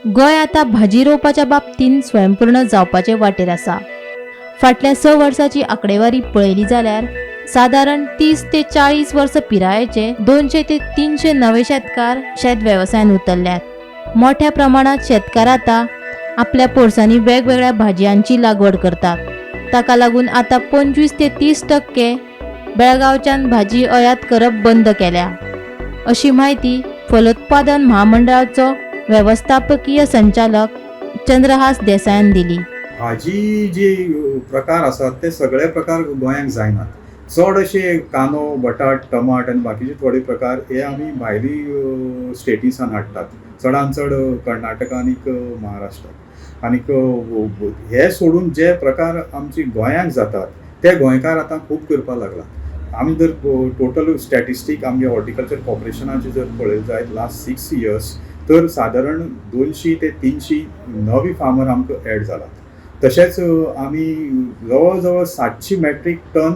गोंय आता भाजी रोवपाच्या बाबतींत स्वयंपूर्ण जावपाचे वाटेर आसा. फाटल्या 6 वर्सांची आंकडेवारी पळयली जाल्यार सादारण 30 ते 40 वर्सां पिरायेचे 200 ते 300 नवे शेतकार शेत वेवसायान उतरल्यात. मोठ्या प्रमाणात शेतकार आता आपल्या पोरसांनी वेगवेगळ्या भाजयांची लागवड करतात. ताका लागून आता 25 ते 30% बेळगांवच्यान भाजी आयात करप बंद केल्या, अशी माहिती फलोत्पादन महामंडळाचो व्यवस्थापकीय संचालक चंद्रहास देसायान दिली. भाजी जी प्रकार आसात ते सगळे प्रकार गोंयांक जायनात. चड अशे कांदो, बटाट, टमाट आनी बाकीचे थोडे प्रकार हे आमी भायली स्टेटीसान हाडटात, चडांत चड कर्नाटका आनी महाराष्ट्रात. आनीक हे सोडून जे प्रकार आमची गोंयांक जातात ते गोंयकार आतां खूब करपाक लागला. आमी जर टोटल स्टॅटिस्टीक आमगे हॉर्टिकल्चर कॉर्पोरेशनाचे जर पळयलें जायत लास्ट 6 इयर्स तर सादारण 200 ते 300 नवी फार्मर आमकां एड जालात. तशेंच आमी जवळ जवळ 700 मेट्रीक टन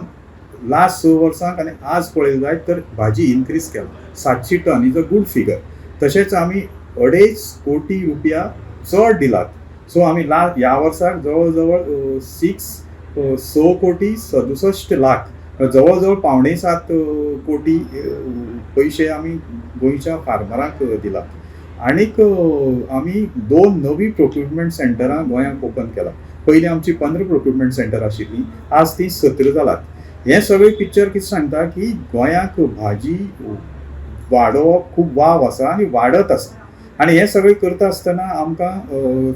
लास्ट 6 वर्सांक आनी आज पळयलें जायत तर भाजी इन्क्रीज केला. 700 ton is a good figure. तशेंच आमी 2.5 कोटी रुपया चड दिलात. सो आमी ह्या वर्साक जवळ जवळ 6 कोटी 67 लाख जवळ जवळ 6.25 कोटी पैसे आमी गोंयच्या फार्मरांक दिलात. आनीक आमी 2 नवी प्रोक्युरमेंट सेंटरां गोंयांक ओपन केला. पयलीं आमची 15 प्रोक्युरमेंट सेंटर आशिल्लीं, आज ती 17 जालात. हें सगळें पिक्चर कितें सांगता की गोंयांक भाजी वाडोवप खूब वाव आसा आनी वाडत आसा. आनी हें सगळें करता आसतना आमकां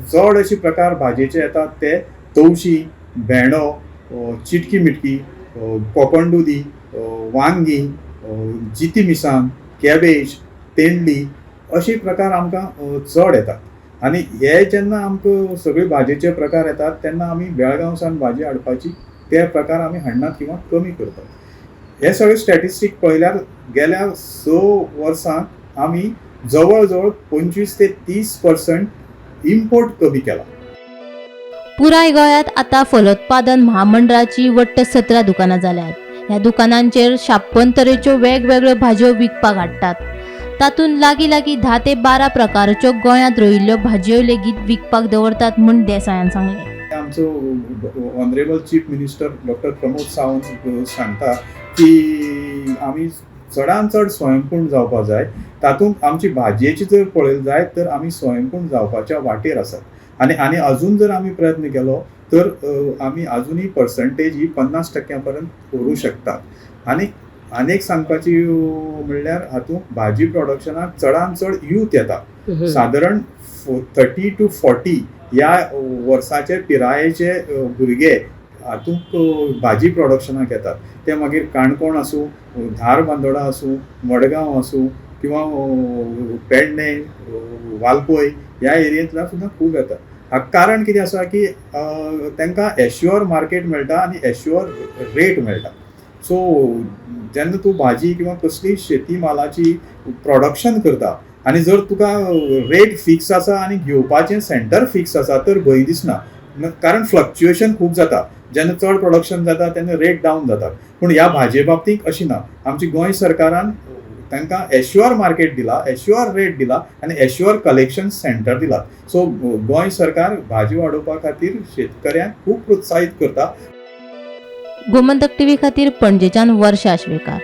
चड अशे प्रकार भाजयेचे येतात ते तवशी, भेंडो, चिटकी मिटकी, कोकण दुदी, वांगी, जिती मिरसांग, कॅबेज, तेंडली अशे प्रकार आमकां चड येतात. आनी हे जेन्ना आमकां सगळे भाजयेचे प्रकार येतात तेन्ना आमी बेळगांवसान भाजी हाडपाची ते प्रकार आमी हाडनात किंवा कमी करतात. हे सगळे स्टॅटिस्टीक पळयल्यार गेल्या 6 वर्सांक आमी जवळ जवळ 25 ते 30% इम्पोर्ट कमी केला. पुराय गोंयांत आता फलोत्पादन महामंडळाची वट्ट 17 दुकानां जाल्यात. ह्या दुकानांचेर 56 तरेच्यो वेगवेगळ्यो भाजयो विकपाक हाडटात. तातूंत लागीं 10 ते 12 प्रकारच्यो गोंयांत रोयिल्ल्यो भाजयो लेगीत विकपाक दवरतात म्हूण देसायान सांगलें. आमचो honourable chief minister doctor Pramod Sawant सांगता की आमी चडांत चड स्वयंपूर्ण जावपाक जाय. तातूंत आमची भाजयेची जर पळयलें जायत तर आमी स्वयंपूर्ण जावपाच्या वाटेर आसात. आनी अजून जर आमी प्रयत्न केलो तर आमी अजुनूय पर्संटेज ही 50% पर्यंत व्हरूंक शकतात. आनीक सांगपाची म्हणल्यार हातूंत भाजी प्रोडक्शनाक चडांत चड यूथ येता. सादारण 30 to 40 ह्या वर्साचे पिरायेचे भुरगे हातूंत भाजी प्रोडक्शनाक येतात. ते मागीर काणकोण आसूं, धारबांदोडा आसूं, मडगांव आसूं किंवा पेडणे, वालपय ह्या एरियेंतल्यान सुद्दां खूब येतात. हाका कारण कितें आसा की तांकां एश्युअर मार्केट मेळटा आनी एश्युअर रेट मेळटा. सो जेन्ना तूं भाजी किंवा कसलीय शेती मालाची प्रोडक्शन करता आनी जर तुका रेट फिक्स आसा आनी घेवपाचें सेंटर फिक्स आसा तर भंय दिसना. कारण फ्लक्च्युएशन खूब जाता. जेन्ना चड प्रोडक्शन जाता तेन्ना रेट डावन जाता. पूण ह्या भाजये बाबतींत अशी ना. आमची गोंय सरकारान तांकां एश्युअर मार्केट दिला, एश्युअर रेट दिला आनी एश्युअर कलेक्शन सेंटर दिलात. सो गोंय सरकार भाजी वाडोवपा खातीर शेतकऱ्यांक खूब प्रोत्साहीत करता. गोमंतक टीव्ही खातीर पणजेच्यान वर्षा आश्वेकार.